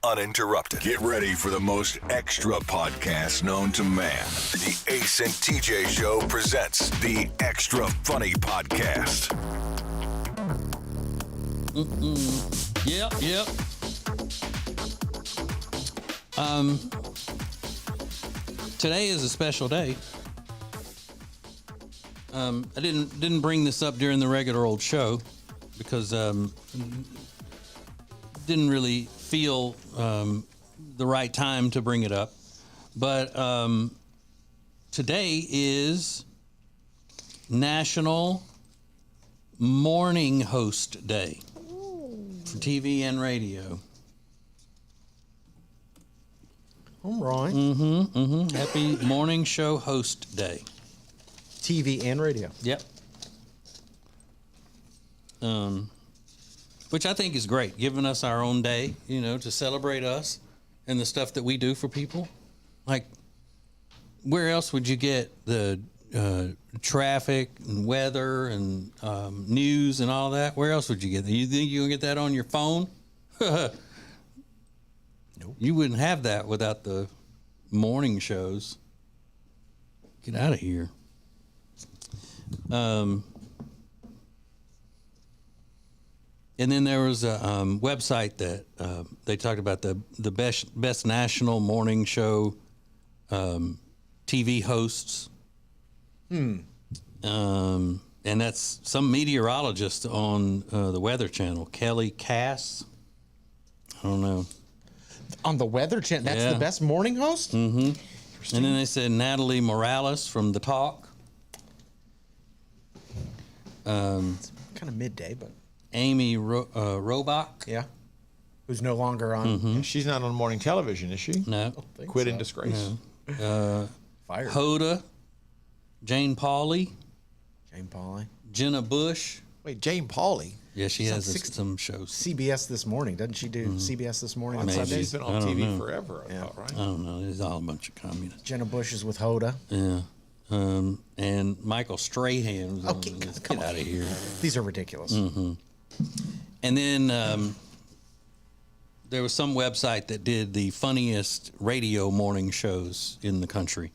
uninterrupted. Get ready for the most extra podcast known to man. The Ace and TJ Show presents the Extra Funny Podcast. Yep. Today is a special day. I didn't bring this up during the regular old show because didn't really feel the right time to bring it up. But today is National Morning Host Day for TV and radio. All right. Happy Morning Show Host Day. TV and radio. Yep. Which I think is great, giving us our own day, to celebrate us and the stuff that we do for people. Like, where else would you get the traffic and weather and news and all that? Where else would you get that? You think you can get that on your phone? Nope. You wouldn't have that without the morning shows. Get out of here. And then there was a website that they talked about the best national morning show TV hosts. And that's some meteorologist on the Weather Channel, Kelly Cass. I don't know. On the Weather Channel, that's Yeah. the best morning host? And then they said Natalie Morales from The Talk. It's kind of midday, but Amy Robach. yeah. Who's no longer on. She's not on morning television, is she? No. Quit in disgrace. Fired. Hoda. Jane Pauley. Jane Pauley. Jenna Bush. Wait, Jane Pauley? Yeah, she She's has on 60 some shows. CBS This Morning. Doesn't she do CBS This Morning on Maybe. Sundays? She's been I on don't TV know. forever, I thought, right? I don't know. It's all a bunch of communists. Jenna Bush is with Hoda. Yeah. And Michael Strahan was Okay, on this. come Get on. out of here. These are ridiculous. And then there was some website that did the funniest radio morning shows in the country.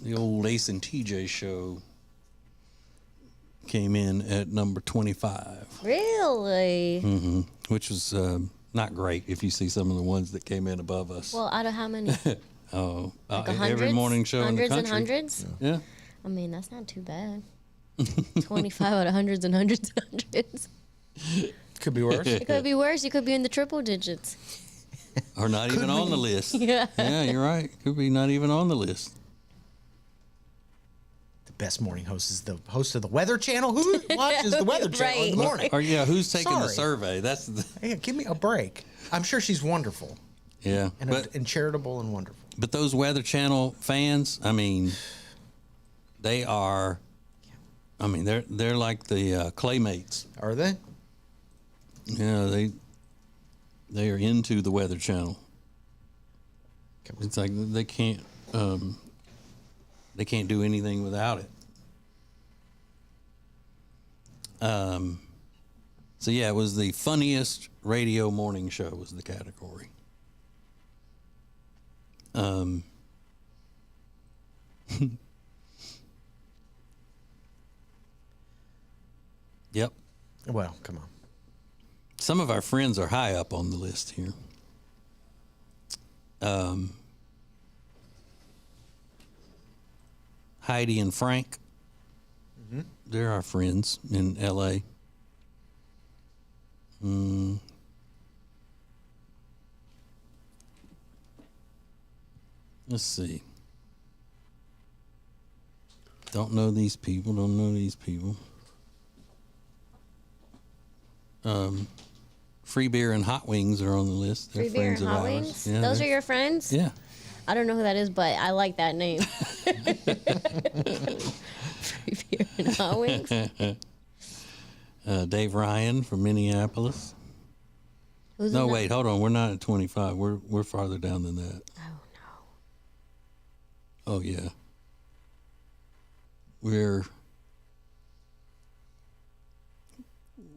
The old Ace and TJ show came in at number 25. Really? Which was not great if you see some of the ones that came in above us. Well, out of how many? Oh, Like every hundreds? morning show in the Hundreds country. and hundreds? Yeah. I mean, that's not too bad. 25 out of hundreds and hundreds and hundreds. Could be worse. It could be worse. You could be in the triple digits. Or not even on the list. Yeah. Yeah, you're right. Could be not even on the list. The best morning host is the host of the Weather Channel. Who watches the Weather Channel in the Right. morning? Or yeah, who's taking the Sorry. survey? That's the, Hey, give me a break. I'm sure she's wonderful yeah. and charitable and wonderful. But those Weather Channel fans, I mean, they are. I mean, they're like the Claymates. Are they? Yeah, they are into the Weather Channel. It's like they can't do anything without it. So yeah, it was the funniest radio morning show was the category. Yep. Well, come on. Some of our friends are high up on the list here. Heidi and Frank. They're our friends in L.A. Let's see. Don't know these people. Free beer and hot wings are on the list. They're Free beer friends and of hot ours. wings? Yeah, Those are they're- your friends? Yeah. I don't know who that is, but I like that name. Free beer and hot wings? Dave Ryan from Minneapolis. Who's No, in the- wait, hold on. We're not at 25. We're farther down than that. Oh, Oh yeah. We're.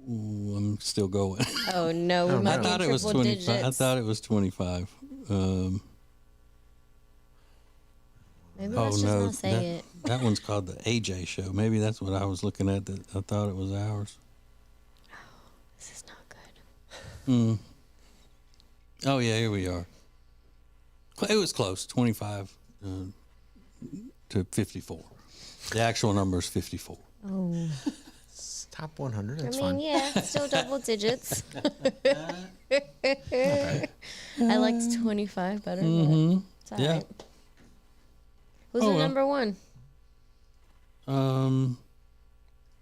Ooh, I'm still going. Oh no, we might I be thought in it was triple 25. digits. I thought it was 25. Maybe Oh let's just no, not say that, it. that one's called the AJ Show. Maybe that's what I was looking at. That I thought it was ours. This is not good. Oh yeah, here we are. It was close, 25 to 54. The actual number is 54. Oh, It's top 100. I That's mean, fine. yeah, still double digits. I liked 25 better. But it's all Yeah. right. Who's Oh, the well. number one?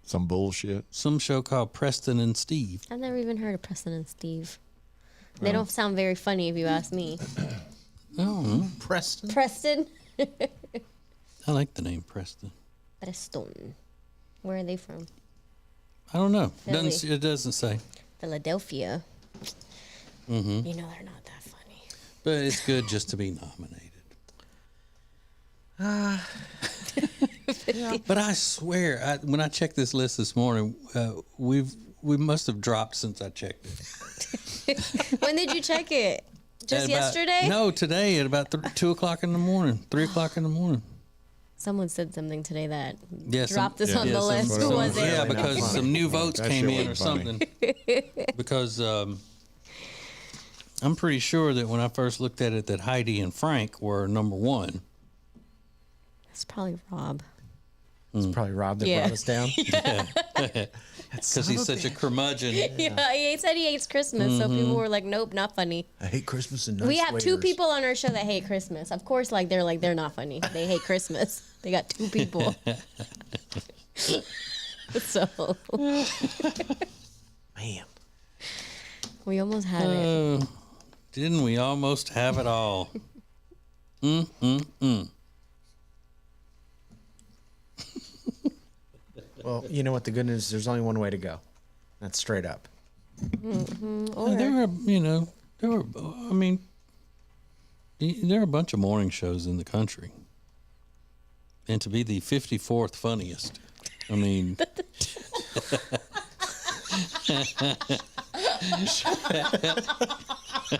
Some bullshit. Some show called Preston and Steve. I've never even heard of Preston and Steve. They don't sound very funny if you ask me. Oh, Preston. Preston? I like the name Preston. Preston. Where are they from? I don't know. Philly. It doesn't say. Philadelphia. Mm-hmm. You know they're not that funny. But it's good just to be nominated. But I swear, when I checked this list this morning, we must have dropped since I checked it. When did you check it? Just At about- yesterday? No, today at about 2 o'clock in the morning, 3 o'clock in the morning. Someone said something today that Yeah, dropped us on the list. Who was it? Yeah, Really not because funny. some new votes That came shit in or wasn't funny. something. Because I'm pretty sure that when I first looked at it, that Heidi and Frank were number one. It's probably Rob. It's probably Rob that Yeah. brought us down. Because he's such a curmudgeon. Yeah, he said he hates Christmas, so people were like, "Nope, not funny." I hate Christmas and nice We have two waiters. people on our show that hate Christmas. Of course, they're not funny. They hate Christmas. They got two people. So Man. we almost had it. Didn't we almost have it all? Well, you know what the good news is? There's only one way to go. That's straight up. There are, I mean, there are a bunch of morning shows in the country. And to be the 54th funniest, I mean,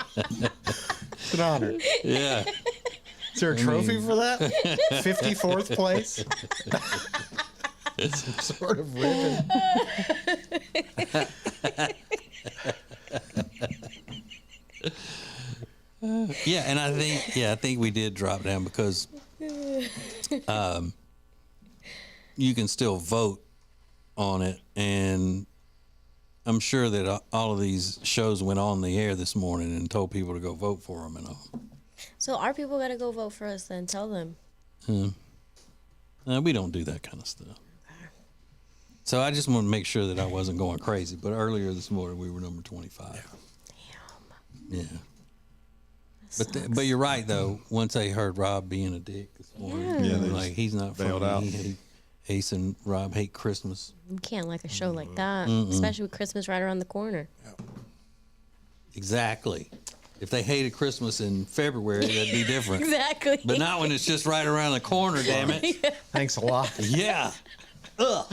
It's an honor. yeah. Is there a trophy for that? 54th place? Some sort of ribbon. Yeah, and I think we did drop down because you can still vote on it, and I'm sure that all of these shows went on the air this morning and told people to go vote for them and all. So our people got to go vote for us then. Tell them. We don't do that kind of stuff. So I just want to make sure that I wasn't going crazy. But earlier this morning we were number 25. Damn. Yeah. But you're right though. Once they heard Rob being a dick this morning, Yeah, they like just he's not bailed funny. Ace and Rob hate Christmas. You can't like a show like that, especially with Christmas right around the corner. Exactly. If they hated Christmas in February, that'd be different. Exactly. But not when it's just right around the corner. Damn it. Thanks a lot. Yeah. Ugh.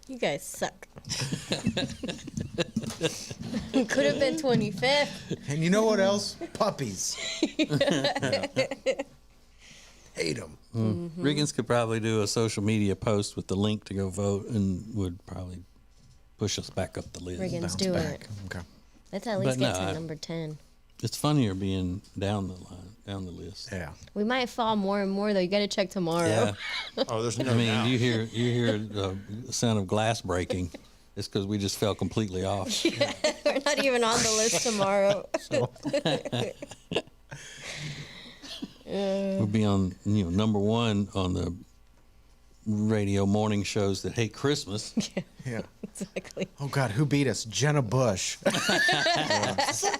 You guys suck. Could have been 25th. And you know what else? Puppies. Hate them. Riggins could probably do a social media post with the link to go vote and would probably push us back up the list. Riggins, do it. Okay. Let's at least But get no, to number 10. It's funnier being down the line, down the list. Yeah. We might fall more and more though. You got to check tomorrow. Yeah. Oh, there's no I mean, doubt. you hear the sound of glass breaking. It's because we just fell completely off. We're not even on the list tomorrow. We'll be on, number one on the radio morning shows that hate Christmas. Yeah. Exactly. Oh, God. Who beat us? Jenna Bush. Son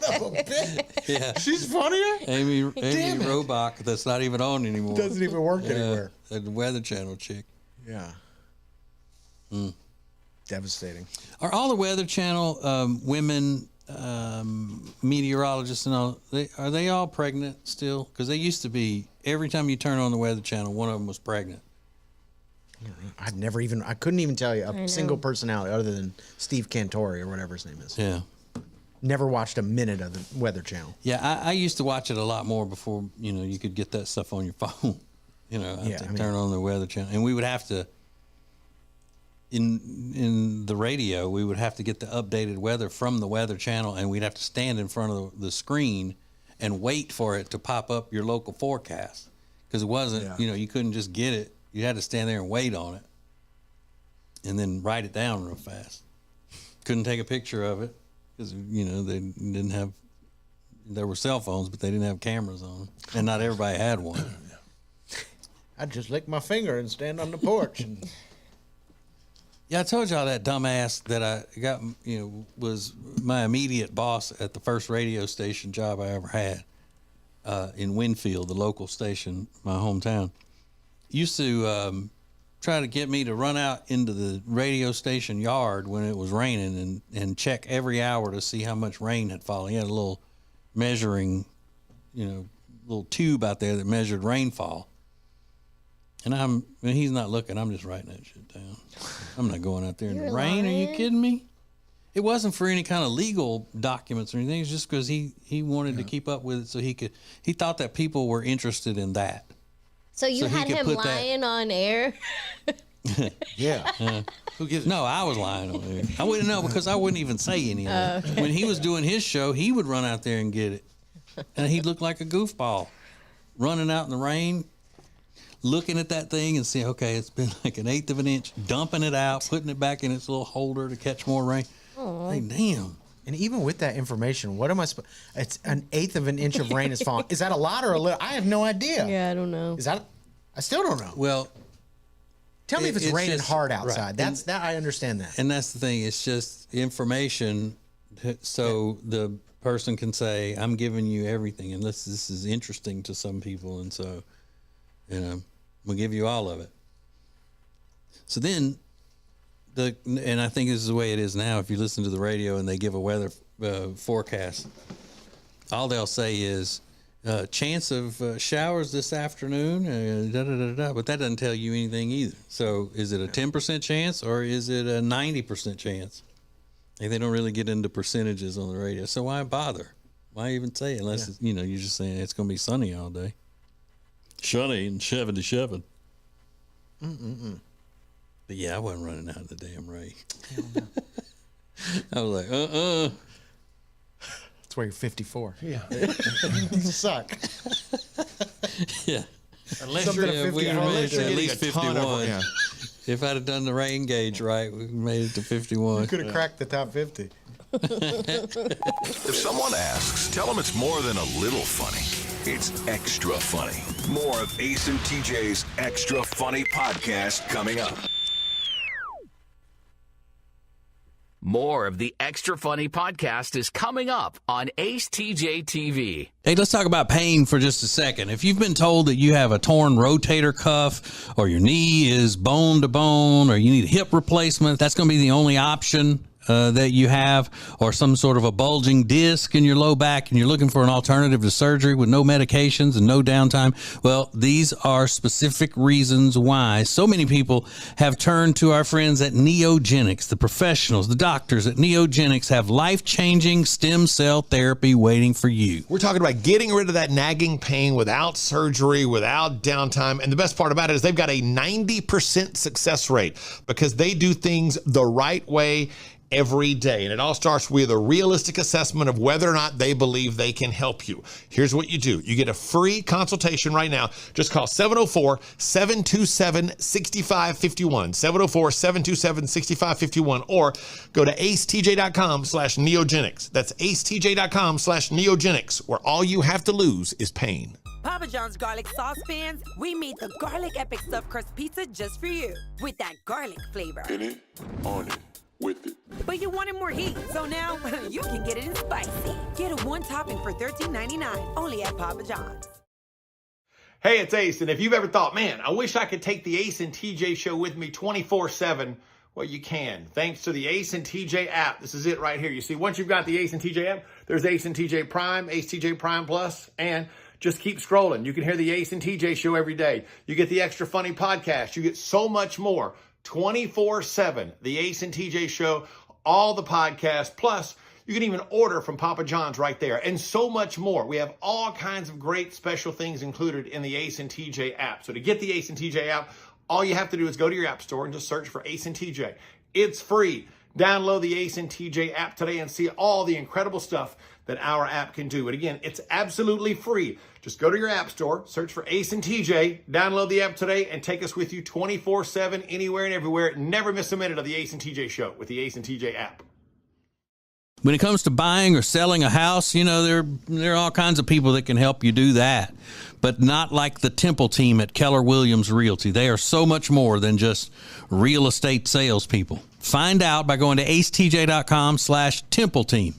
of a bitch. Yeah. She's funnier? Amy Damn it. Robach, that's not even on anymore. Doesn't even work anywhere. The Weather Channel chick. Yeah. Devastating. Are all the Weather Channel women meteorologists and all, are they all pregnant still? Because they used to be, every time you turn on the Weather Channel, one of them was pregnant. I couldn't even tell you a single personality other than Steve Cantori or whatever his name is. Yeah. Never watched a minute of the Weather Channel. Yeah, I used to watch it a lot more before, you could get that stuff on your phone. Turn on the Weather Channel. And we would have to, in the radio, we would have to get the updated weather from the Weather Channel, and we'd have to stand in front of the screen and wait for it to pop up your local forecast. Because it wasn't, you couldn't just get it. You had to stand there and wait on it and then write it down real fast. Couldn't take a picture of it because, they didn't have, there were cell phones, but they didn't have cameras on them. And not everybody had one. I'd just lick my finger and stand on the porch. Yeah, I told y'all that dumbass that I got, was my immediate boss at the first radio station job I ever had in Winfield, the local station, my hometown. Used to try to get me to run out into the radio station yard when it was raining and check every hour to see how much rain had fallen. He had a little measuring, little tube out there that measured rainfall. And when he's not looking, I'm just writing that shit down. I'm not going out there in the rain. Are you kidding me? It wasn't for any kind of legal documents or anything. It's just because he wanted to keep up with it so he thought that people were interested in that. So you had him lying on air? Yeah. Who gives No, I was lying on air. I wouldn't know because I wouldn't even say anything. Okay. When he was doing his show, he would run out there and get it. And he'd look like a goofball running out in the rain, looking at that thing and saying, okay, it's been like 1/8 of an inch, dumping it out, putting it back in its little holder to catch more rain. Like, damn. And even with that information, what am I supposed? It's 1/8 of an inch of rain is falling. Is that a lot or a little? I have no idea. Yeah, I don't know. Is that? I still don't know. Well, tell me if it's raining just, hard outside. Right. That I understand that. And that's the thing. It's just information, so the person can say, "I'm giving you everything," unless this is interesting to some people, and so, we'll give you all of it. So then. And I think this is the way it is now. If you listen to the radio and they give a weather forecast, all they'll say is chance of showers this afternoon, but that doesn't tell you anything either. So is it a 10% chance or is it a 90% chance? And they don't really get into percentages on the radio. So why bother? Why even say it unless it's, you're just saying it's going to be sunny all day. Sunny and 77. But yeah, I wasn't running out of the damn rain. I was like, That's why you're 54. Yeah. You suck. Yeah. Unless you're at least 51. Yeah. If I'd have done the rain gauge right, we made it to 51. You could have cracked the top 50. If someone asks, tell them it's more than a little funny. It's extra funny. More of Ace and TJ's Extra Funny podcast coming up. More of the Extra Funny podcast is coming up on Ace TJ TV. Hey, let's talk about pain for just a second. If you've been told that you have a torn rotator cuff or your knee is bone to bone or you need a hip replacement, that's going to be the only option that you have, or some sort of a bulging disc in your low back and you're looking for an alternative to surgery with no medications and no downtime, well, these are specific reasons why so many people have turned to our friends at Neogenics. The professionals, the doctors at Neogenics have life-changing stem cell therapy waiting for you. We're talking about getting rid of that nagging pain without surgery, without downtime. And the best part about it is they've got a 90% success rate because they do things the right way every day. And it all starts with a realistic assessment of whether or not they believe they can help you. Here's what you do. You get a free consultation right now. Just call 704-727-6551, 704-727-6551, or go to acetj.com/neogenics. That's acetj.com/neogenics, where all you have to lose is pain. Papa John's garlic sauce fans, we made the garlic epic stuffed crust pizza just for you with that garlic flavor. In it, on it, with it. But you wanted more heat, so now you can get it in spicy. Get a one topping for $13.99 only at Papa John's. Hey, it's Ace, and if you've ever thought, man, I wish I could take the Ace and TJ show with me 24/7, well, you can. Thanks to the Ace and TJ app. This is it right here. You see, once you've got the Ace and TJ app, there's Ace and TJ Prime, Ace TJ Prime Plus, and Just keep scrolling. You can hear the Ace and TJ show every day. You get the Extra Funny podcast. You get so much more 24/7. The Ace and TJ show, all the podcasts, plus you can even order from Papa John's right there, and so much more. We have all kinds of great special things included in the Ace and TJ app. So to get the Ace and TJ app, all you have to do is go to your app store and just search for Ace and TJ. It's free. Download the Ace and TJ app today and see all the incredible stuff that our app can do. And again, it's absolutely free. Just go to your app store, search for Ace and TJ, download the app today, and take us with you 24/7, anywhere and everywhere. Never miss a minute of the Ace and TJ show with the Ace and TJ app. When it comes to buying or selling a house, you know, there are all kinds of people that can help you do that, but not like the Temple team at Keller Williams Realty. They are so much more than just real estate salespeople. Find out by going to acetj.com/Temple team.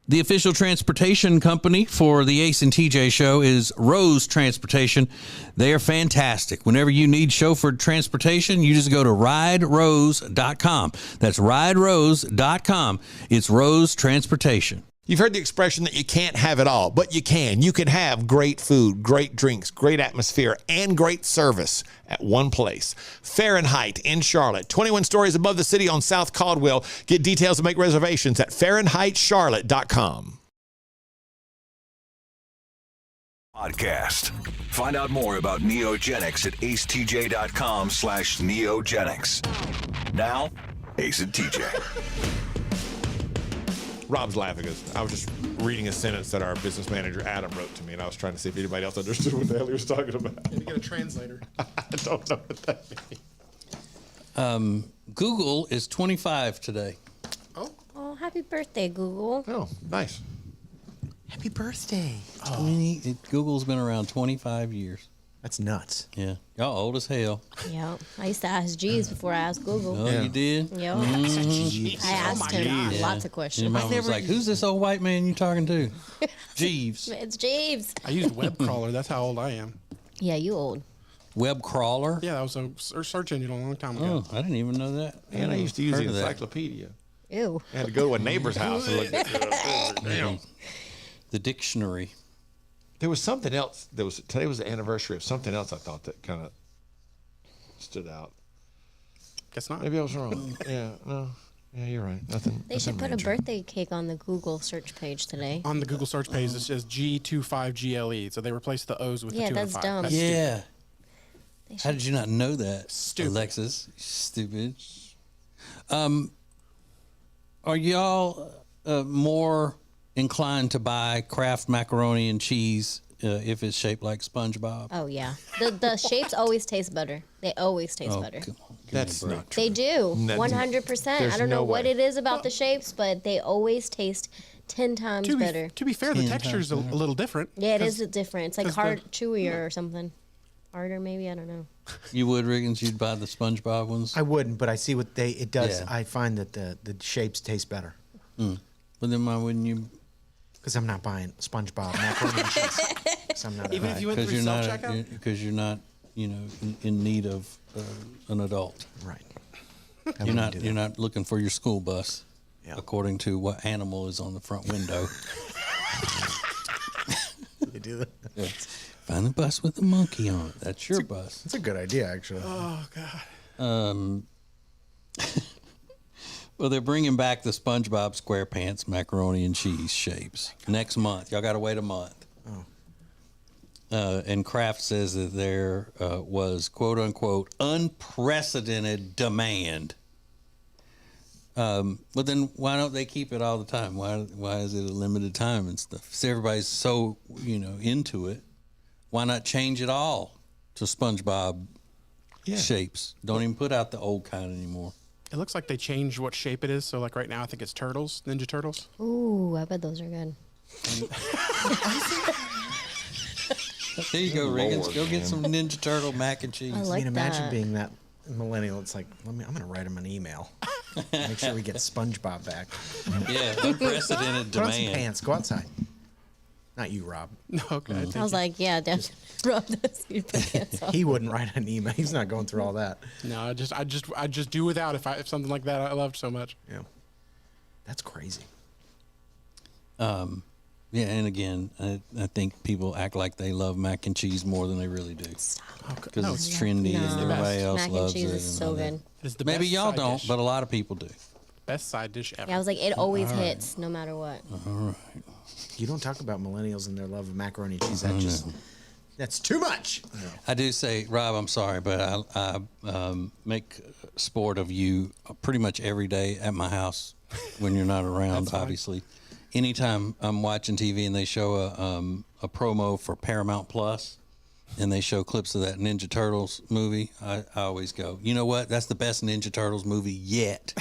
The official transportation company for the Ace and TJ show is Rose Transportation. They are fantastic. Whenever you need chauffeured transportation, you just go to riderose.com. That's riderose.com. It's Rose Transportation. You've heard the expression that you can't have it all, but you can. You can have great food, great drinks, great atmosphere, and great service at one place. Fahrenheit in Charlotte, 21 stories above the city on South Caldwell. Get details and make reservations at FahrenheitCharlotte.com. Podcast. Find out more about Neogenics at acetj.com/Neogenics. Now, Ace and TJ. Rob's laughing. I was just reading a sentence that our business manager, Adam, wrote to me, and I was trying to see if anybody else understood what the hell he was talking about. You get a translator. I don't know what that means. Google is 25 today. Oh, happy birthday, Google. Oh, nice. Happy birthday. Google's been around 25 years. That's nuts. Yeah. Y'all old as hell. Yep. I used to ask Jeeves before I asked Google. Oh, you did? Yep. Jeeves. I asked him lots of questions. Your mom was like, who's this old white man you talking to? Jeeves. It's Jeeves. I used web crawler. That's how old I am. Yeah, you old. Web crawler? Yeah, that was a search engine a long time ago. Oh, I didn't even know that. And I used to use the Heard of that. encyclopedia. Ew. I had to go to a neighbor's house and look at it. Damn. The dictionary. There was something else. Today was the anniversary of something else I thought that kind of stood out. Guess not. Maybe I was wrong. Yeah, you're right. Nothing. They should put a birthday cake on the Google search page today. On the Google search page, it says G25GLE. So they replaced the O's with the 2 and a 5. that's dumb. Yeah. How did you not know that, Stupid. Alexis? Stupid. Are y'all more inclined to buy Kraft macaroni and cheese if it's shaped like SpongeBob? Oh, yeah. The shapes always taste better. They always taste better. Come on, give That's me a break. not true. They do. No, 100%. there's I don't know no what way. it is about the shapes, but they always taste 10 times better. To be fair, the texture's a little different. Yeah, it is different. It's like 'cause hard, chewier or something. Harder, maybe. I don't know. You would, Riggins? You'd buy the SpongeBob ones? I wouldn't, but I see what it does. Yeah. I find that the shapes taste better. But then why wouldn't you? Because I'm not buying SpongeBob macaroni and cheese. 'Cause I'm not Even if you went Because through you're not, self-checkout? because you're not, in need of an adult. right. You're not looking for your school bus, Yeah. according to what animal is on the front window. You do that. Yeah. Find the bus with the monkey on it. That's your bus. That's a good idea, actually. Oh, God. Well, they're bringing back the SpongeBob SquarePants macaroni and cheese shapes next month. Y'all got to wait a month. And Kraft says that there was, quote unquote, unprecedented demand. But then why don't they keep it all the time? Why is it a limited time and stuff? So everybody's so, into it. Why not change it all to SpongeBob shapes? Don't even put out the old kind anymore. It looks like they changed what shape it is. So, like right now, I think it's turtles, Ninja Turtles. Ooh, I bet those are good. There you go, Riggins. Go get some Ninja Turtle mac and cheese. I like imagine that. being that millennial. It's like, I'm going to write him an email. Make sure we get SpongeBob back. Yeah, unprecedented Put on some demand. pants. Go outside. Not you, Rob. Okay. I was like, yeah, definitely. Rob does need to put pants on. He wouldn't write an email. He's not going through all that. No, I just do without if something like that I loved so much. Yeah. That's crazy. Yeah, and again, I think people act like they love mac and cheese more than they really do. Because it's trendy and everybody else Mac and loves cheese it. is so good. It's the Maybe best y'all side don't, dish. but a lot of people do. Best side dish ever. Yeah, I was like, it always hits, no matter what. You don't talk about millennials and their love of macaroni and cheese. That's too much. I do say, Rob, I'm sorry, but I make sport of you pretty much every day at my house when you're not around, obviously. Anytime I'm watching TV and they show a promo for Paramount Plus and they show clips of that Ninja Turtles movie, I always go, you know what? That's the best Ninja Turtles movie yet.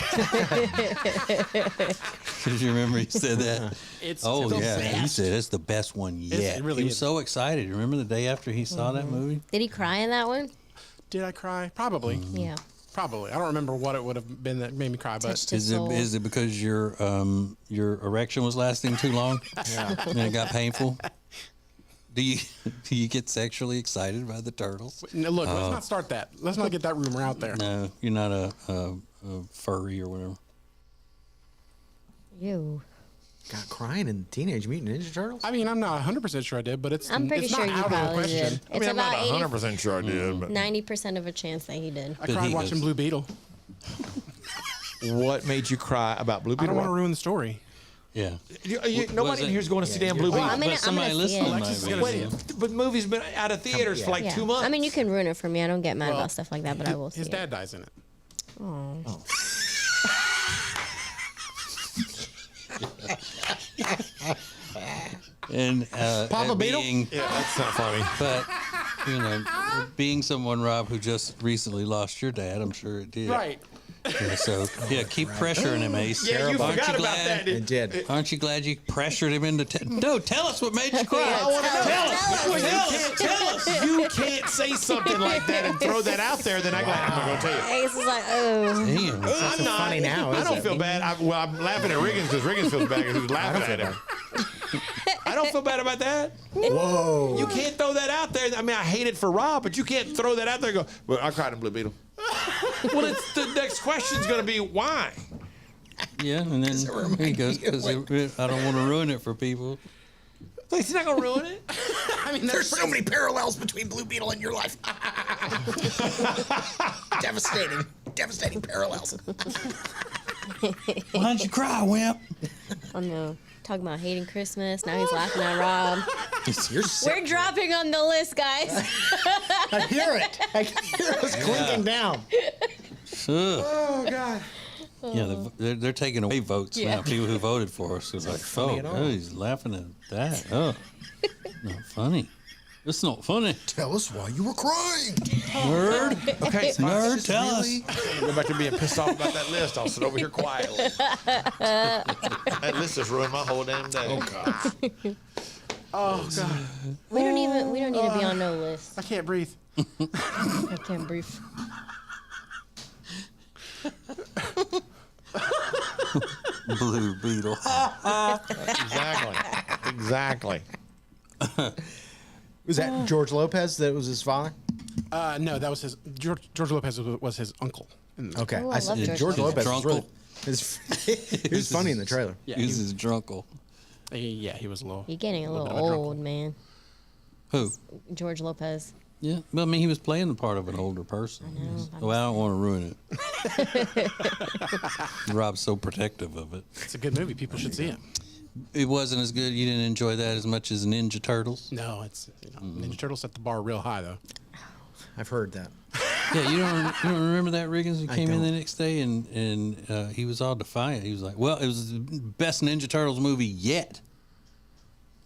Did you remember he said that? It's Oh, the yeah. He best. said it's the best one yet. it really he was is. so excited. Remember the day after he saw that movie? Did he cry in that one? Did I cry? Probably. Yeah. Probably. I don't remember what it would have been that made me cry, but Touched his soul. Is it because your erection was lasting too long? Yeah. And it got painful? Do you get sexually excited by the turtles? no, look, let's not start that. Let's not get that rumor out there. No, you're not a furry or whatever. Ew. Got crying in Teenage Mutant Ninja Turtles? I mean, I'm not 100% sure I did, but I'm pretty it's sure not you out of the probably question. did. I It's mean, I'm not about 100% sure I did, but 90% of a chance that he did. I But cried he watching goes- Blue Beetle. what made you cry about Blue I don't Beetle? want to ruin the story. Yeah. Nobody in here is going to see damn Blue Well, Beetle. I'm gonna, But somebody I'm gonna see listening it. might Alexis is be. gonna Wait, but movie's been out of theaters for like 2 months. I mean, you can ruin it for me. I don't get mad about stuff like that, but I will see His it. dad dies in it. And Papa Beetle? being, yeah, that's not funny. but you know, being someone, Rob, who just recently lost your dad, I'm sure it did. Right. Yeah, so yeah, keep pressuring him, Ace. Yeah, you Aren't forgot about glad- that. It did. Aren't you glad you pressured him into? No, tell us what made you cry. Yeah, I want to know. tell us. You can't say something like that and throw that out there. Then I'm not going to tell you. Ace is like, oh. Damn. I'm not funny now, I is don't it? feel bad. I'm laughing at Riggins because Riggins feels bad because he's laughing at him. I don't feel bad about that. Whoa. You can't throw that out there. I mean, I hate it for Rob, but you can't throw that out there and go, well, I cried in Blue Beetle. Well, it's the next question's going to be why? Yeah, and then he goes because I don't want to ruin it for people. He's not going to ruin it. I mean, There's so many parallels between Blue Beetle and your life. Devastating parallels. Why'd you cry, wimp? Oh no. Talking about hating Christmas. Now he's laughing at Rob. You're sick. We're dropping on the list, guys. I hear it. I can hear us clinking down. Oh, God. Yeah, they're taking away votes Yeah. now. People who voted for us is like, funny at all. he's laughing at that. Oh, not funny. It's not funny. Tell us why you were crying. Nerd. Okay, Nerd, tell us. Go back to being pissed off about that list. I'll sit over here quietly. That list has ruined my whole damn day. Oh, God. Oh God, We don't need to be on no list. I can't breathe. I can't breathe. Blue Beetle. Exactly. Was that George Lopez that was his father? No, that was his. George Lopez was his uncle. Okay. Oh, I love George George Lopez was really, Drunkle. he was funny in the trailer. Yeah, He's his drunkle. he was a little. You're getting a little bit of a drunk old, man. Who? George Lopez. Yeah, but I mean, he was playing the part of an older person. Well, I don't want to ruin it. Rob's so protective of it. It's a good movie. People should see it. It wasn't as good. You didn't enjoy that as much as Ninja Turtles. No, it's Ninja Turtles set the bar real high though. I've heard that. Yeah, you don't remember that, Riggins? He I came in the don't. next day and he was all defiant. He was like, "Well, it was the best Ninja Turtles movie yet."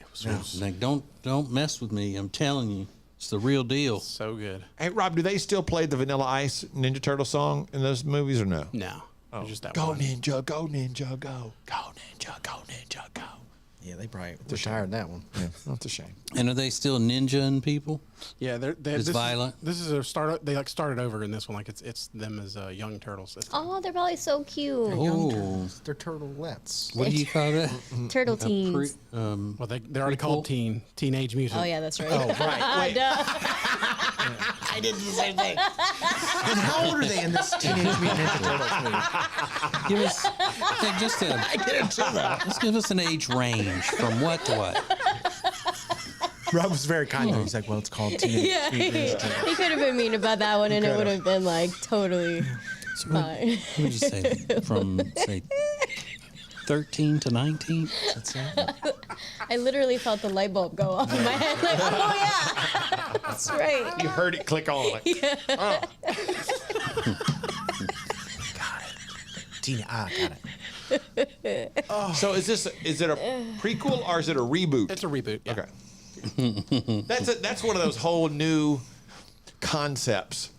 It was Like, don't mess with me. I'm telling you, it's the real deal. so good. Hey, Rob, do they still play the Vanilla Ice Ninja Turtle song in those movies or no? No, it was just that Go one. Ninja, go Ninja, go. Go Ninja, go Ninja, go. Yeah, they probably retired that one. Yeah, that's a shame. And are they still ninja-ing people? Yeah, they're It's this violent. This is a start. They like started over in this one. Like it's them as young turtles. Oh, they're probably so cute. Young Oh. turtles. They're turtlets. What do you call that? Turtle teens. Well, they're already called Teenage Mutant. Oh yeah, that's right. Oh, right. Wait. I did the same thing. And how old are they in this Teenage Mutant Ninja Turtles movie? Give us just a. I did it too, though. Let's give us an age range. change from what to what? Rob was very kind. He's like, well, it's called Teenage Yeah, Mutant he Ninja Turtles. could have been mean about that one, and it would have been like totally fine. What would you say? From, say, 13 to 19? I literally felt the light bulb go off in my head. Like, oh yeah, that's right. You heard it click on. Like, Yeah. Got it. So is it a prequel or is it a reboot? It's a reboot. Yeah. Okay. That's one of those whole new concepts.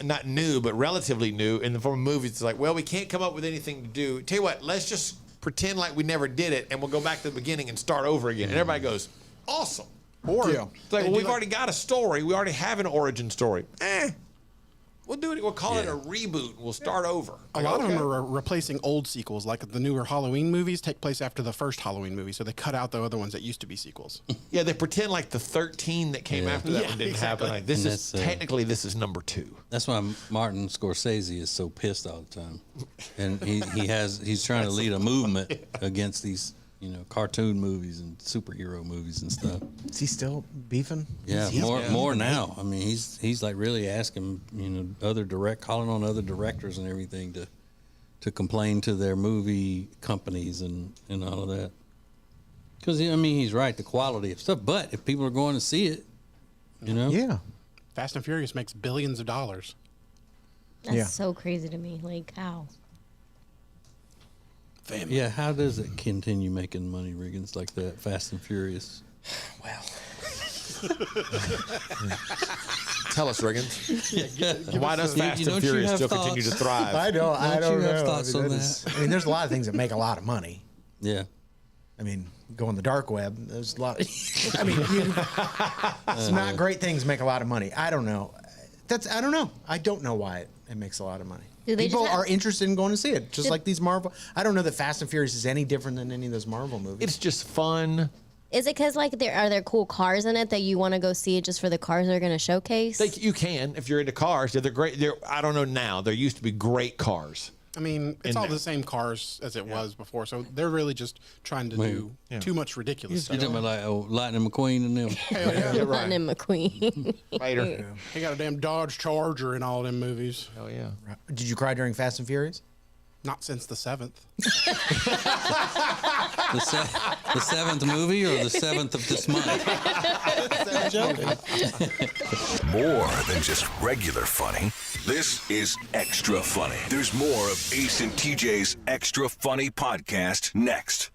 Not new, but relatively new in the form of movies. It's like, well, we can't come up with anything to do. Tell you what, let's just pretend like we never did it, and we'll go back to the beginning and start over again. And everybody goes, awesome. Or It's like, well, we've already got a story. We already have an origin story. We'll do it. We'll call it a reboot. And we'll start over. a lot of them are replacing old sequels, like the newer Halloween movies take place after the first Halloween movie, so they cut out the other ones that used to be sequels. Yeah, they pretend like the 13 that came after that one didn't happen. Like, this And is that's, technically this is number 2. That's why Martin Scorsese is so pissed all the time, and he's trying to lead a movement against these cartoon movies and superhero movies and stuff. Is he still beefing? Yeah, more now. I mean, he's like really asking calling on other directors and everything to complain to their movie companies and all of that. Because I mean, he's right, the quality of stuff. But if people are going to see it, Yeah. Fast and Furious makes billions of dollars. That's so crazy to me. Like how? Family. Yeah, how does it continue making money, Riggins, like that? Fast and Furious. Well. Tell us, Riggins. Why does Fast don't and you Furious have still continue to thrive? I don't you have know. thoughts on I mean, there's a lot of things that make a lot of money. Yeah. I mean, go on the dark web. There's a lot. I mean, it's not great things make a lot of money. I don't know. I don't know. I don't know why it makes a lot of money. People are interested in going to see it, just like these Marvel. I don't know that Fast and Furious is any different than any of those Marvel movies. It's just fun. Is it because like are there cool cars in it that you want to go see it just for the cars they're going to showcase? You can if you're into cars. They're great. I don't know now. There used to be great cars. I mean, it's all the same cars as it was before, so they're really just trying to do too much ridiculous stuff. You're talking about like Lightning McQueen and them. Hell yeah. Lightning McQueen. Later. He got a damn Dodge Charger in all them movies. Hell yeah. Did you cry during Fast and Furious? Not since the 7th. The 7th movie or the 7th of this month? More than just regular funny. This is Extra Funny. There's more of Ace and TJ's Extra Funny podcast next.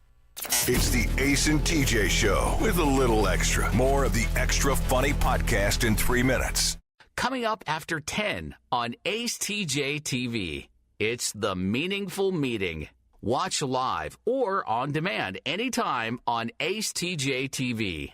It's the Ace and TJ Show with a little extra. More of the Extra Funny podcast in 3 minutes. Coming up after 10 on Ace TJ TV. It's The Meaningful Meeting. Watch live or on demand anytime on Ace TJ TV.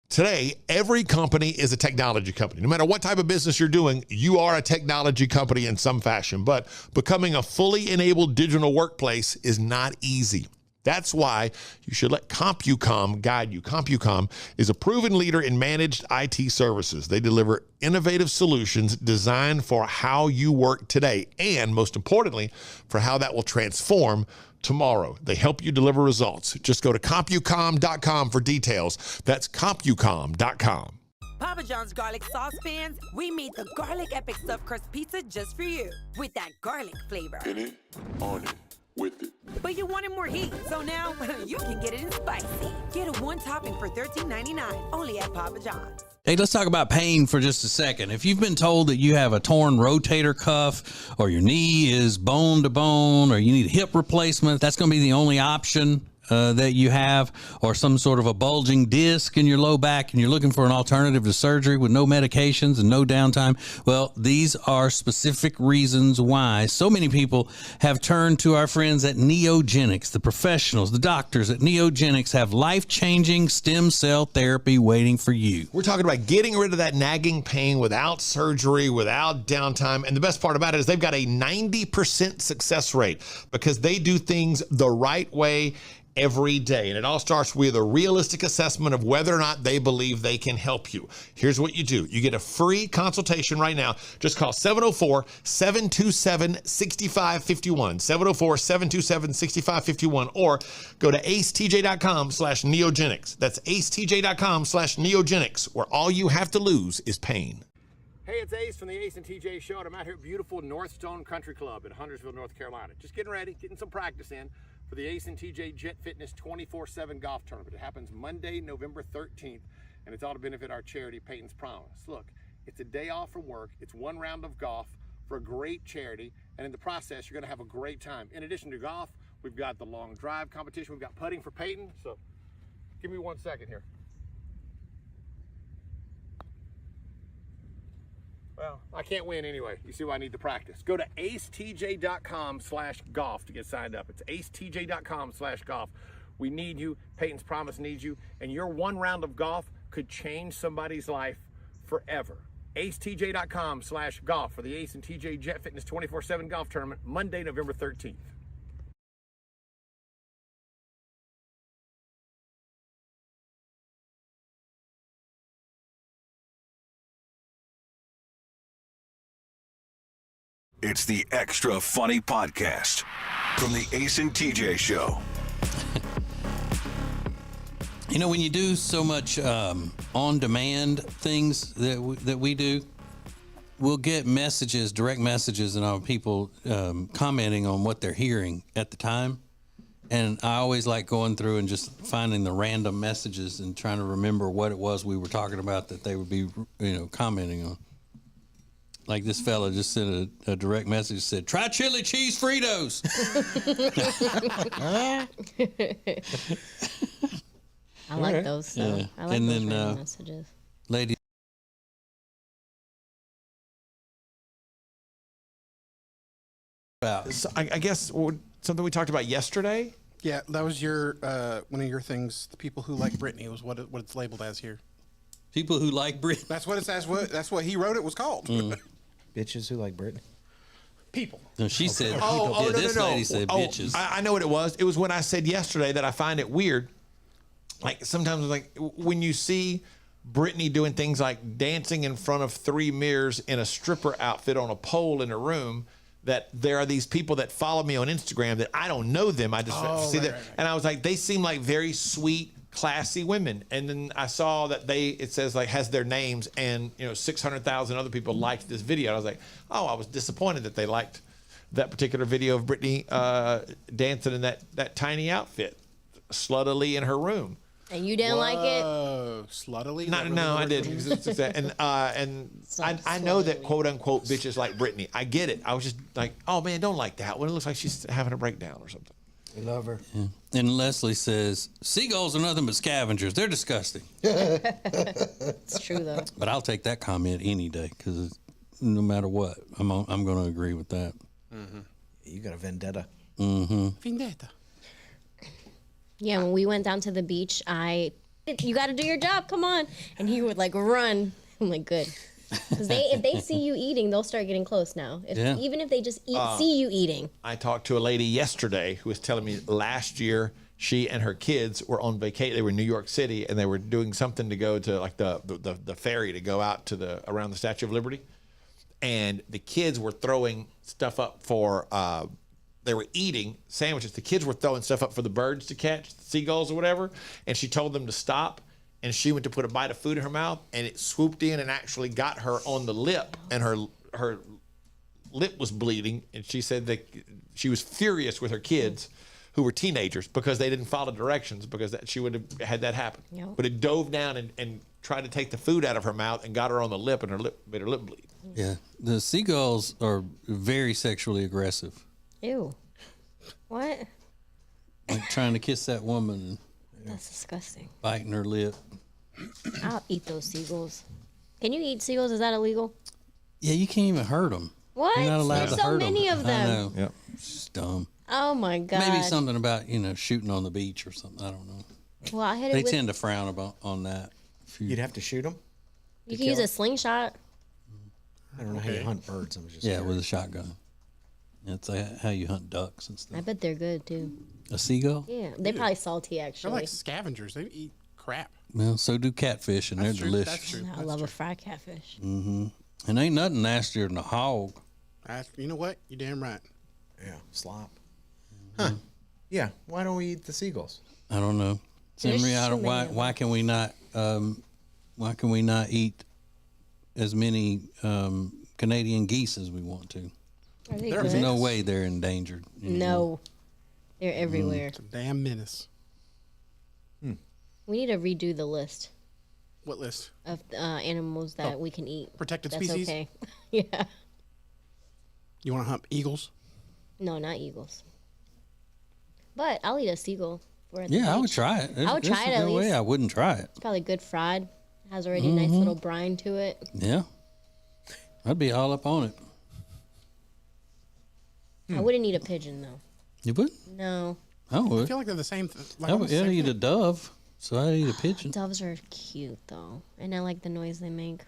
Today, every company is a technology company. No matter what type of business you're doing, you are a technology company in some fashion. But becoming a fully enabled digital workplace is not easy. That's why you should let CompuCom guide you. CompuCom is a proven leader in managed IT services. They deliver innovative solutions designed for how you work today and, most importantly, for how that will transform tomorrow. They help you deliver results. Just go to CompuCom.com for details. That's CompuCom.com. Papa John's garlic sauce fans, we made the garlic epic stuffed crust pizza just for you with that garlic flavor. In it, on it, with it. But you wanted more heat, so now you can get it in spicy. Get a one topping for $13.99 only at Papa John's. Hey, let's talk about pain for just a second. If you've been told that you have a torn rotator cuff or your knee is bone to bone or you need a hip replacement, that's going to be the only option that you have, or some sort of a bulging disc in your low back and you're looking for an alternative to surgery with no medications and no downtime, well, these are specific reasons why so many people have turned to our friends at Neogenics. The professionals, the doctors at Neogenics have life-changing stem cell therapy waiting for you. We're talking about getting rid of that nagging pain without surgery, without downtime. And the best part about it is they've got a 90% success rate because they do things the right way every day. And it all starts with a realistic assessment of whether or not they believe they can help you. Here's what you do. You get a free consultation right now. Just call 704-727-6551, 704-727-6551, or go to acetj.com/neogenics. That's acetj.com/neogenics, where all you have to lose is pain. Hey, it's Ace from the Ace and TJ Show, and I'm out here at beautiful Northstone Country Club in Huntersville, North Carolina. Just getting ready, getting some practice in for the Ace and TJ Jet Fitness 24/7 Golf Tournament. It happens Monday, November 13th, and it's all to benefit our charity, Peyton's Promise. Look, it's a day off from work. It's one round of golf for a great charity, and in the process, you're going to have a great time. In addition to golf, we've got the long drive competition. We've got putting for Peyton, so give me 1 second here. Well, I can't win anyway. You see why I need to practice. Go to acetj.com/golf to get signed up. It's acetj.com/golf. We need you. Peyton's Promise needs you. And your one round of golf could change somebody's life forever. acetj.com/golf for the Ace and TJ Jet Fitness 24/7 Golf Tournament, Monday, November 13th. It's the Extra Funny Podcast from the Ace and TJ Show. You know, when you do so much on-demand things that we do, we'll get messages, direct messages, and all people commenting on what they're hearing at the time. And I always like going through and just finding the random messages and trying to remember what it was we were talking about that they would be, commenting on. Like this fella just sent a direct message that said, "Try chili cheese Fritos." I like those. So. Yeah. I like and those then, random messages. Lady. So I guess something we talked about yesterday. Yeah, that was your one of your things. The people who like Britney was what it's labeled as here. People who like Britney. That's what it says. That's what he wrote. It was called. Bitches who like Britney. People. No, she said. No. This lady said bitches. I know what it was. It was when I said yesterday that I find it weird. Like sometimes, like when you see Britney doing things like dancing in front of 3 mirrors in a stripper outfit on a pole in a room, that there are these people that follow me on Instagram that I don't know them. I just see that. Right. And I was like, they seem like very sweet, classy women. And then I saw that it says like has their names, and 600,000 other people liked this video. I was like, I was disappointed that they liked that particular video of Britney dancing in that tiny outfit, sluttily in her room. And you didn't like it? Sluttily? No, I didn't. And I know that quote unquote bitches like Britney. I get it. I was just like, oh man, don't like that one. It looks like she's having a breakdown or something. We love her. Yeah. And Leslie says, seagulls are nothing but scavengers. They're disgusting. It's true, though. But I'll take that comment any day, because no matter what, I'm going to agree with that. Mm-hmm. You got a vendetta. Mm-hmm. Vendetta. Yeah, when we went down to the beach, you got to do your job. Come on. And he would run. I'm like, good. Because if they see you eating, they'll start getting close now. Even if they just see you eating. I talked to a lady yesterday who was telling me last year she and her kids were on vacation. They were in New York City, and they were doing something to go to like the ferry to go out to around the Statue of Liberty. And the kids were throwing stuff up for they were eating sandwiches. The kids were throwing stuff up for the birds to catch, seagulls or whatever. And she told them to stop. And she went to put a bite of food in her mouth, and it swooped in and actually got her on the lip, and her lip was bleeding. And she said that she was furious with her kids, who were teenagers, because they didn't follow directions, because she would have had that happen. Yep. But it dove down and tried to take the food out of her mouth and got her on the lip, and her lip made her lip bleed. Yeah, the seagulls are very sexually aggressive. Ew. What? Like trying to kiss that woman. That's disgusting. Biting her lip. I'll eat those seagulls. Can you eat seagulls? Is that illegal? Yeah, you can't even hurt them. What? You're not allowed There's to so hurt many them. of them. I know. Yep. It's just dumb. Oh my god. Maybe something about shooting on the beach or something. I don't know. Well, I hit it They with, tend to frown on that. You'd have to shoot them. You can use a slingshot. I don't know how you hunt birds. I'm just with a shotgun. That's how you hunt ducks and I stuff. bet they're good too. A seagull? Yeah, they're probably salty They're actually. like scavengers. They eat crap. Well, so do catfish, and That's they're true. delicious. That's true. I love a fried catfish. And ain't nothing nastier than a hog. You know what? You're damn right. Yeah, slop. Huh. Yeah. Why don't we eat the seagulls? I don't know. There's Emery, so many why can we not? Why can we not eat as many Canadian geese as we want to? Are they There's good? no way they're endangered. No, they're everywhere. It's a damn menace. We need to redo the list What list? of animals that we can eat. Protected That's species? okay. Yeah. You want to hunt eagles? No, not eagles. But I'll eat a seagull. For at the Yeah, I would beach. try it. I would try it at no way least. I wouldn't try it. It's probably good fried. Has already a nice little brine to it. Yeah, I'd be all up on it. I wouldn't eat a pigeon though. You would? No, I I would. feel like they're the same. Like I almost would the same eat a thing. dove, so I'd eat a pigeon. doves are cute though, and I like the noise they make.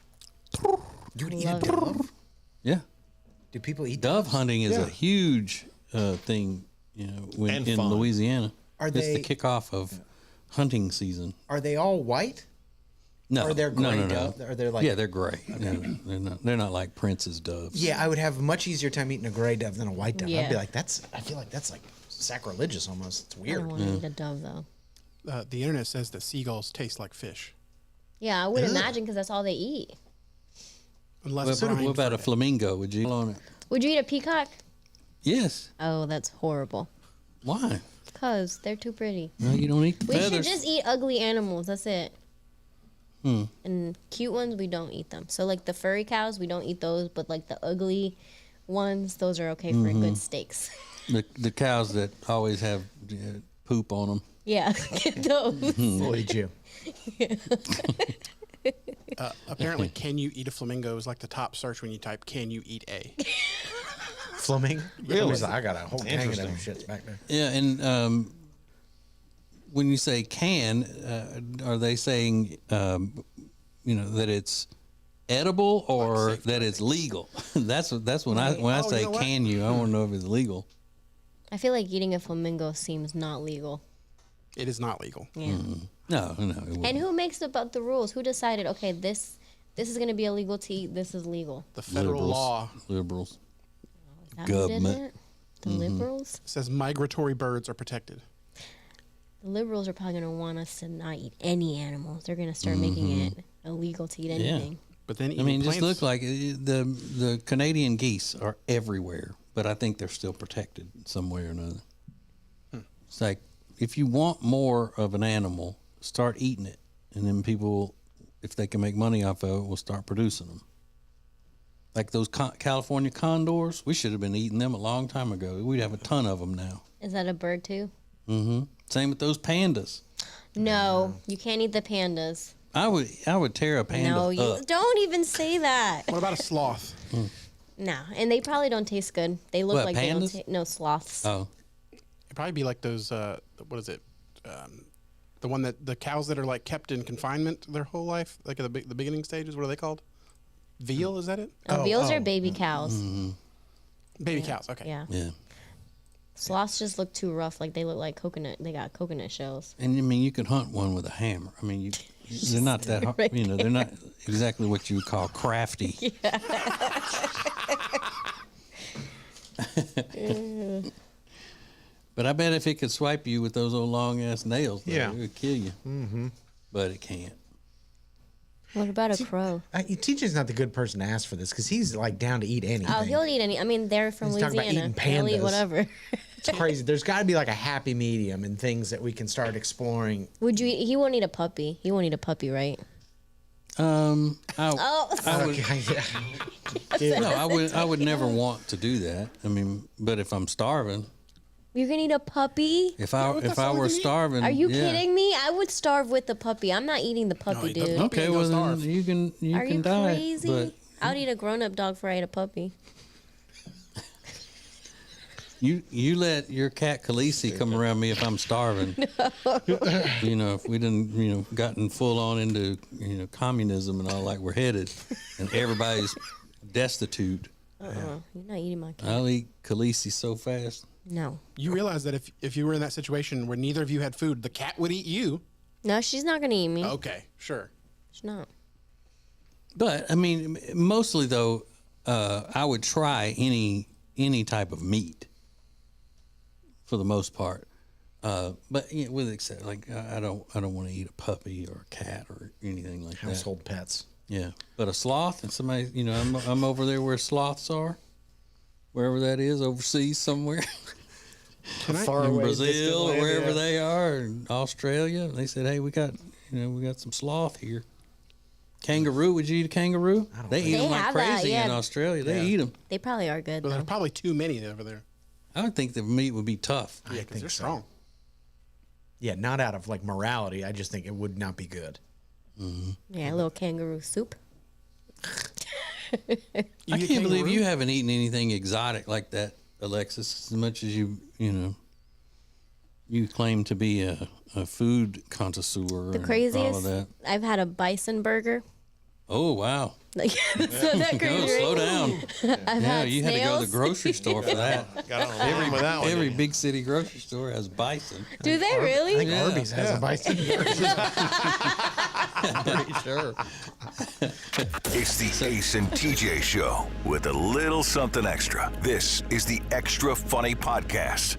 You would eat Love a it. dove? Yeah, Do people eat dove doves? hunting is Yeah. a huge thing. You know, And in fun. Louisiana, Are it's they- the kickoff of hunting season. Are they all white? No, Or they're no, gray no, no. dove? Or they're like- yeah, they're gray. Yeah, they're not like Prince's doves. Yeah, I would have a much easier time eating a gray dove than a white dove. I'd Yeah. be like, I feel like that's like sacrilegious almost. It's I weird. don't want to eat a dove though. The internet says that seagulls taste like fish. Yeah, I would imagine because that's all they eat. Unless What, brined what about for a it. flamingo? Would you on it? Would you eat a peacock? Yes. Oh, that's horrible. Why? Cause they're too pretty. No, you don't eat the We should feathers. just eat ugly animals. That's it. And cute ones, we don't eat them. So like the furry cows, we don't eat those. But like the ugly ones, those are okay for good steaks. The cows that always have poop on them. Yeah, get those. We'll eat you. Apparently, can you eat a flamingo is like the top search when you type "can you eat a." Flamingo? Really? I got a whole gang of them Interesting. shits back there. Yeah, and when you say can, are they saying that it's edible or that it's legal? that's when I say you know what? can you, I want to know if it's legal. I feel like eating a flamingo seems not legal. It is not legal. Yeah. No, it wouldn't. And who makes about the rules? Who decided? Okay, this is going to be illegal to eat. This is legal. The federal law Liberals. Is that who did Government. it? The liberals. says migratory birds are protected. The liberals are probably going to want us to not eat any animals. They're going to start making it illegal to eat anything. But then I mean, just plants, look like the Canadian geese are everywhere, but I think they're still protected some way or another. It's like if you want more of an animal, start eating it, and then people, if they can make money off of it, will start producing them. Like those California condors, we should have been eating them a long time ago. We'd have a ton of them now. Is that a bird too? Same with those pandas. No, you can't eat the pandas. I would tear a panda No, you up. don't even say that. what about a sloth? No, and they probably don't taste good. They look What, like pandas? they don't no sloths. Oh, It'd probably be like those. What is it? The one that the cows that are like kept in confinement their whole life, like at the beginning stages. What are they called? Veal? Is that it? Veals are baby cows. Baby cows. Okay. Yeah. yeah. Sloths just look too rough. Like they look like coconut. They got coconut shells. And I mean, you can hunt one with a hammer. I mean, they're not that hard. right They're not exactly what you would call crafty. But I bet if it could swipe you with those old long ass nails, though, Yeah. it would kill you. Mm-hmm. But it can't. What about a crow? TJ's not the good person to ask for this because he's like down to eat anything. Oh, he'll eat any. I mean, they're from He's talking about Louisiana. eating They'll eat pandas. whatever. It's crazy. There's got to be like a happy medium and things that we can start exploring. Would you? He won't eat a puppy. He won't eat a puppy, right? I would never want to do that. I mean, but if I'm starving, You're gonna eat a puppy? if I were starving, Are you yeah. kidding me? I would starve with the puppy. I'm not eating the puppy, he doesn't. dude. Okay, Go well then starve. you can Are can you die. crazy? But I would eat a grown-up dog before I ate a puppy. you let your cat Khaleesi come around me if I'm starving. You know, if we didn't gotten full on into communism and all like we're headed, and everybody's destitute. You're not eating my cat. I'll eat Khaleesi so fast. No. You realize that if you were in that situation where neither of you had food, the cat would eat you. No, she's not gonna eat me. Okay, sure. She's not. But I mean, mostly though, I would try any type of meat for the most part. But with except like I don't want to eat a puppy or a cat or anything like that. Household pets. Yeah, but a sloth and somebody, I'm over there where sloths are, wherever that is, overseas somewhere. Far in away, Brazil or distant wherever land, they are, in Australia. They said, "Hey, we got some sloth here." Kangaroo? Would you eat a kangaroo? They eat them like have that, crazy in Australia. They eat them. They probably are good. Well, Though. there's probably too many over there. I would think the meat would be tough. Yeah, because they're strong. Yeah, not out of like morality. I just think it would not be good. Yeah, a little kangaroo soup. I can't believe you haven't eaten anything exotic like that, Alexis, as much as you claim to be a food connoisseur. The craziest, I've had a bison burger. Oh, wow. Like, it's not that crazy. Slow down. I've had you had to go to snails. the grogrocery store for that. Got on every with that one. Every big city grocery store has bison. Do they really? I think Arby's has a bison. I'm pretty sure. It's the Ace and TJ Show with a little something extra. This is the Extra Funny Podcast.